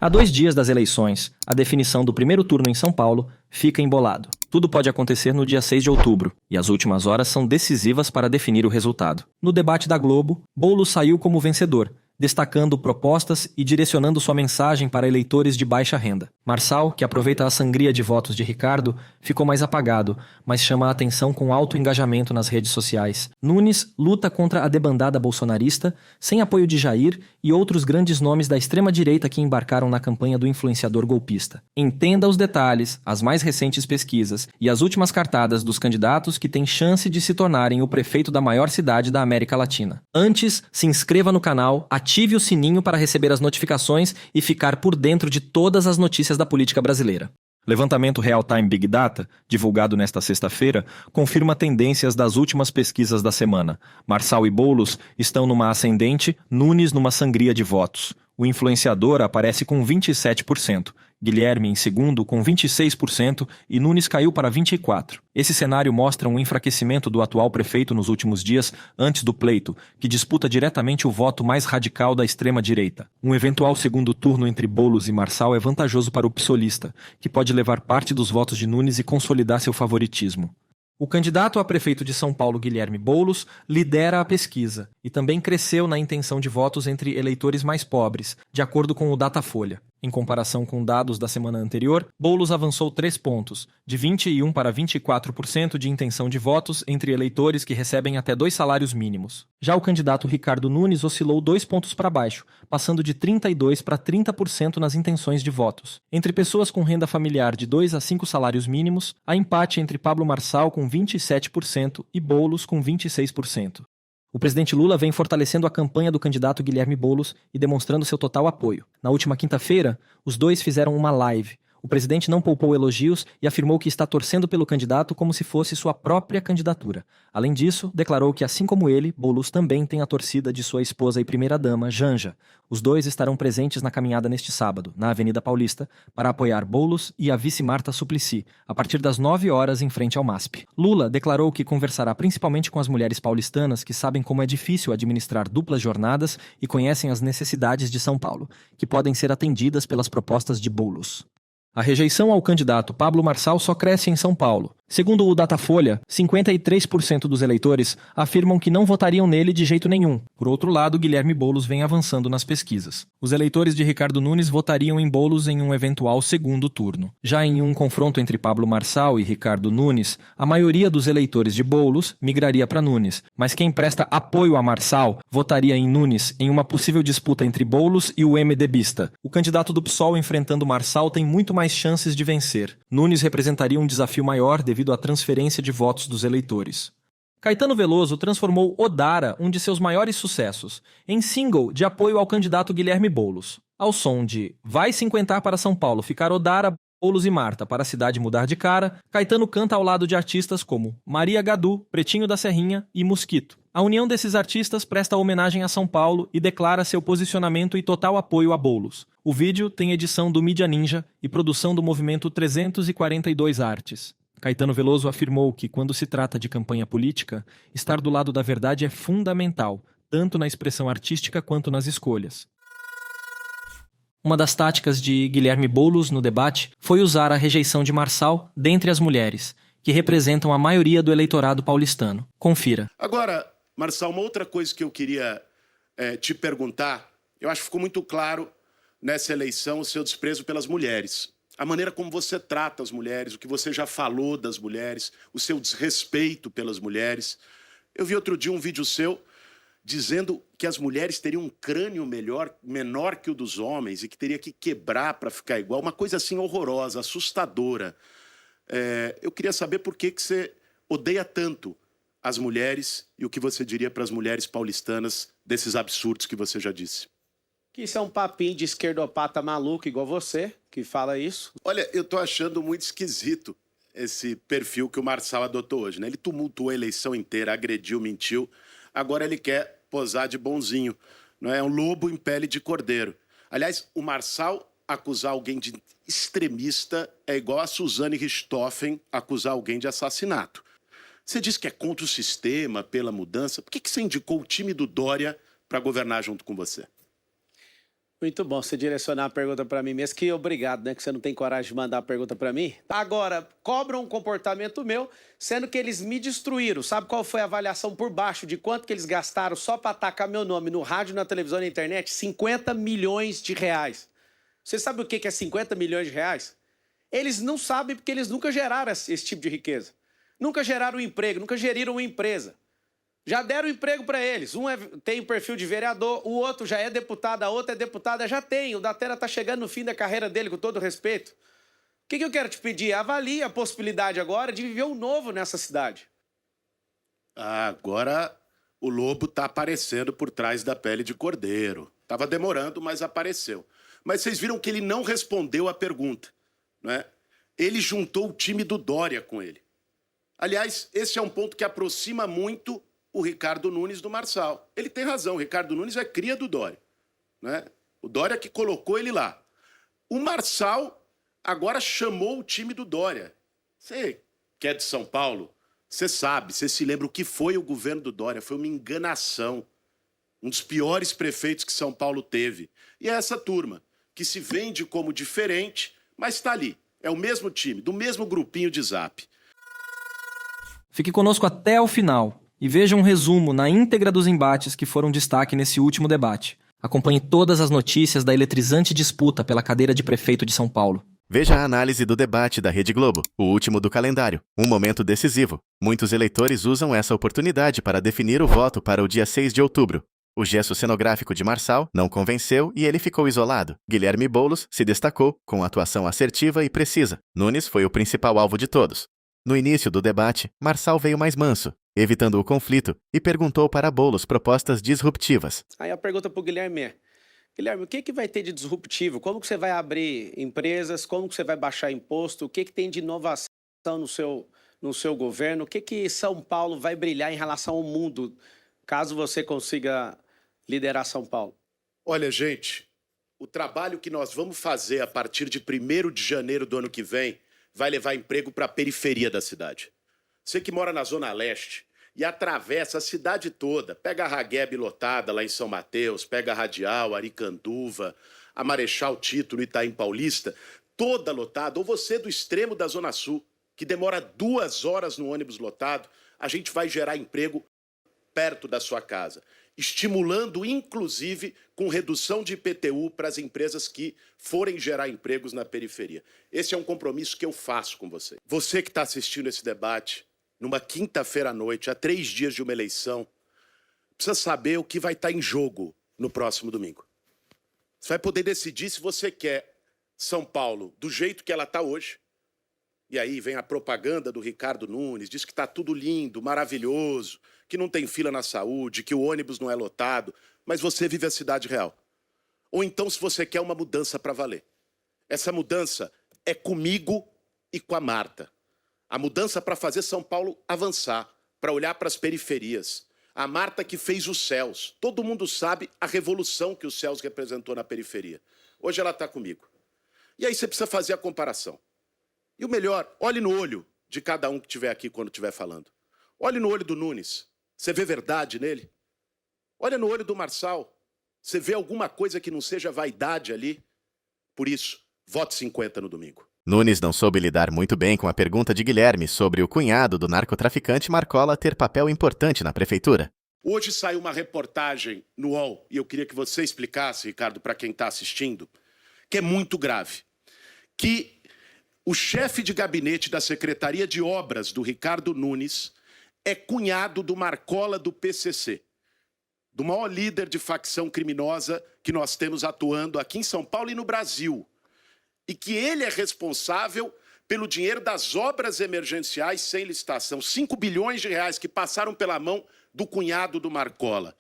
Há 2 dias das eleições, a definição do primeiro turno em São Paulo fica embolado. Tudo pode acontecer no dia 6 de outubro, e as últimas horas são decisivas para definir o resultado. No debate da Globo, Boulos saiu como vencedor, destacando propostas e direcionando sua mensagem para eleitores de baixa renda. Marçal, que aproveita a sangria de votos de Ricardo, ficou mais apagado, mas chama a atenção com alto engajamento nas redes sociais. Nunes luta contra a debandada bolsonarista, sem apoio de Jair e outros grandes nomes da extrema-direita que embarcaram na campanha do influenciador golpista. Entenda os detalhes, as mais recentes pesquisas e as últimas cartadas dos candidatos que têm chance de se tornarem o prefeito da maior cidade da América Latina. Antes, se inscreva no canal, ative o sininho para receber as notificações e ficar por dentro de todas as notícias da política brasileira. Levantamento Real Time Big Data, divulgado nesta sexta-feira, confirma tendências das últimas pesquisas da semana. Marçal e Boulos estão numa ascendente, Nunes numa sangria de votos. O influenciador aparece com 27%, Guilherme em segundo com 26% e Nunes caiu para 24%. Esse cenário mostra um enfraquecimento do atual prefeito nos últimos dias antes do pleito, que disputa diretamente o voto mais radical da extrema-direita. Um eventual segundo turno entre Boulos e Marçal é vantajoso para o psolista, que pode levar parte dos votos de Nunes e consolidar seu favoritismo. O candidato a prefeito de São Paulo, Guilherme Boulos, lidera a pesquisa e também cresceu na intenção de votos entre eleitores mais pobres, de acordo com o Datafolha. Em comparação com dados da semana anterior, Boulos avançou 3 pontos, de 21% para 24% de intenção de votos entre eleitores que recebem até 2 salários mínimos. Já o candidato Ricardo Nunes oscilou 2 pontos para baixo, passando de 32% para 30% nas intenções de votos. Entre pessoas com renda familiar de 2 a 5 salários mínimos, há empate entre Pablo Marçal com 27% e Boulos com 26%. O presidente Lula vem fortalecendo a campanha do candidato Guilherme Boulos e demonstrando seu total apoio. Na última quinta-feira, os dois fizeram uma live. O presidente não poupou elogios e afirmou que está torcendo pelo candidato como se fosse sua própria candidatura. Além disso, declarou que, assim como ele, Boulos também tem a torcida de sua esposa e primeira-dama, Janja. Os dois estarão presentes na caminhada neste sábado, na Avenida Paulista, para apoiar Boulos e a vice Marta Suplicy, a partir das 9 horas em frente ao MASP. Lula declarou que conversará principalmente com as mulheres paulistanas que sabem como é difícil administrar duplas jornadas e conhecem as necessidades de São Paulo, que podem ser atendidas pelas propostas de Boulos. A rejeição ao candidato Pablo Marçal só cresce em São Paulo. Segundo o Datafolha, 53% dos eleitores afirmam que não votariam nele de jeito nenhum. Por outro lado, Guilherme Boulos vem avançando nas pesquisas. Os eleitores de Ricardo Nunes votariam em Boulos em um eventual segundo turno. Já em um confronto entre Pablo Marçal e Ricardo Nunes, a maioria dos eleitores de Boulos migraria para Nunes, mas quem presta apoio a Marçal votaria em Nunes em uma possível disputa entre Boulos e o MDBista. O candidato do PSOL enfrentando Marçal tem muito mais chances de vencer. Nunes representaria um desafio maior devido à transferência de votos dos eleitores. Caetano Veloso transformou Odara, um de seus maiores sucessos, em single de apoio ao candidato Guilherme Boulos. Ao som de Vai 50 para São Paulo, ficar Odara, Boulos e Marta para a cidade mudar de cara, Caetano canta ao lado de artistas como Maria Gadu, Pretinho da Serrinha e Mosquito. A união desses artistas presta homenagem a São Paulo e declara seu posicionamento e total apoio a Boulos. O vídeo tem edição do Mídia Ninja e produção do movimento 342 Artes. Caetano Veloso afirmou que, quando se trata de campanha política, estar do lado da verdade é fundamental, tanto na expressão artística quanto nas escolhas. Uma das táticas de Guilherme Boulos no debate foi usar a rejeição de Marçal dentre as mulheres, que representam a maioria do eleitorado paulistano. Confira. Agora, Marçal, uma outra coisa que eu queria te perguntar, eu acho que ficou muito claro nessa eleição o seu desprezo pelas mulheres. A maneira como você trata as mulheres, o que você já falou das mulheres, o seu desrespeito pelas mulheres. Eu vi outro dia um vídeo seu dizendo que as mulheres teriam um crânio menor que o dos homens e que teria que quebrar para ficar igual. Uma coisa assim horrorosa, assustadora. Eu queria saber por que você odeia tanto as mulheres e o que você diria para as mulheres paulistanas desses absurdos que você já disse. Que isso é um papinho de esquerdopata maluco igual você, que fala isso. Olha, eu tô achando muito esquisito esse perfil que o Marçal adotou hoje, né? Ele tumultuou a eleição inteira, agrediu, mentiu. Agora ele quer posar de bonzinho, não é? É um lobo em pele de cordeiro. Aliás, o Marçal acusar alguém de extremista é igual a Suzane Richthofen acusar alguém de assassinato. Você diz que é contra o sistema, pela mudança. Por que você indicou o time do Dória para governar junto com você? Muito bom você direcionar a pergunta para mim mesmo. Que obrigado, né? Que você não tem coragem de mandar a pergunta para mim. Agora, cobram um comportamento meu, sendo que eles me destruíram. Sabe qual foi a avaliação por baixo de quanto que eles gastaram só para atacar meu nome no rádio, na televisão e na internet? 50 milhões de reais. Você sabe o que é 50 milhões de reais? Eles não sabem porque eles nunca geraram esse tipo de riqueza. Nunca geraram um emprego, nunca geriram uma empresa. Já deram emprego para eles. Um tem o perfil de vereador, o outro já é deputado, a outra é deputada, já tem. O Datena está chegando no fim da carreira dele, com todo respeito. O que eu quero te pedir? Avalie a possibilidade agora de viver um novo nessa cidade. Agora o lobo está aparecendo por trás da pele de cordeiro. Estava demorando, mas apareceu. Mas vocês viram que ele não respondeu a pergunta, né? Ele juntou o time do Dória com ele. Aliás, esse é um ponto que aproxima muito o Ricardo Nunes do Marçal. Ele tem razão, o Ricardo Nunes é cria do Dória, né? O Dória que colocou ele lá. O Marçal agora chamou o time do Dória. Você que é de São Paulo, você sabe, você se lembra o que foi o governo do Dória. Foi uma enganação. Um dos piores prefeitos que São Paulo teve. E é essa turma, que se vende como diferente, mas está ali. É o mesmo time, do mesmo grupinho de Zap. Fique conosco até o final e veja um resumo na íntegra dos embates que foram destaque nesse último debate. Acompanhe todas as notícias da eletrizante disputa pela cadeira de prefeito de São Paulo. Veja a análise do debate da Rede Globo, o último do calendário, um momento decisivo. Muitos eleitores usam essa oportunidade para definir o voto para o dia 6 de outubro. O gesto cenográfico de Marçal não convenceu e ele ficou isolado. Guilherme Boulos se destacou com atuação assertiva e precisa. Nunes foi o principal alvo de todos. No início do debate, Marçal veio mais manso, evitando o conflito, e perguntou para Boulos propostas disruptivas. Aí a pergunta para o Guilherme é: Guilherme, o que vai ter de disruptivo? Como que você vai abrir empresas? Como que você vai baixar imposto? O que tem de inovação no seu governo? O que São Paulo vai brilhar em relação ao mundo, caso você consiga liderar São Paulo? Olha, gente, o trabalho que nós vamos fazer a partir de 1º de janeiro do ano que vem vai levar emprego para a periferia da cidade. Você que mora na Zona Leste e atravessa a cidade toda, pega a Ragueb lotada lá em São Mateus, pega a Radial, Aricanduva, a Marechal Tito no Itaim Paulista, toda lotada, ou você do extremo da Zona Sul, que demora 2 horas no ônibus lotado, a gente vai gerar emprego perto da sua casa, estimulando, inclusive, com redução de IPTU para as empresas que forem gerar empregos na periferia. Esse é um compromisso que eu faço com você. Você que está assistindo esse debate, numa quinta-feira à noite, a 3 dias de uma eleição, precisa saber o que vai estar em jogo no próximo domingo. Você vai poder decidir se você quer São Paulo do jeito que ela está hoje. E aí vem a propaganda do Ricardo Nunes, diz que está tudo lindo, maravilhoso, que não tem fila na saúde, que o ônibus não é lotado, mas você vive a cidade real. Ou então se você quer uma mudança para valer. Essa mudança é comigo e com a Marta. A mudança para fazer São Paulo avançar, para olhar para as periferias. A Marta que fez os céus. Todo mundo sabe a revolução que os céus representou na periferia. Hoje ela está comigo. E aí você precisa fazer a comparação. E o melhor, olhe no olho de cada um que estiver aqui quando estiver falando. Olhe no olho do Nunes. Você vê verdade nele? Olha no olho do Marçal. Você vê alguma coisa que não seja vaidade ali? Por isso, vote 50 no domingo. Nunes não soube lidar muito bem com a pergunta de Guilherme sobre o cunhado do narcotraficante Marcola ter papel importante na prefeitura. Hoje saiu uma reportagem no UOL, e eu queria que você explicasse, Ricardo, para quem está assistindo, que é muito grave. Que o chefe de gabinete da Secretaria de Obras do Ricardo Nunes é cunhado do Marcola do PCC, do maior líder de facção criminosa que nós temos atuando aqui em São Paulo e no Brasil. E que ele é responsável pelo dinheiro das obras emergenciais sem licitação. 5 bilhões de reais que passaram pela mão do cunhado do Marcola.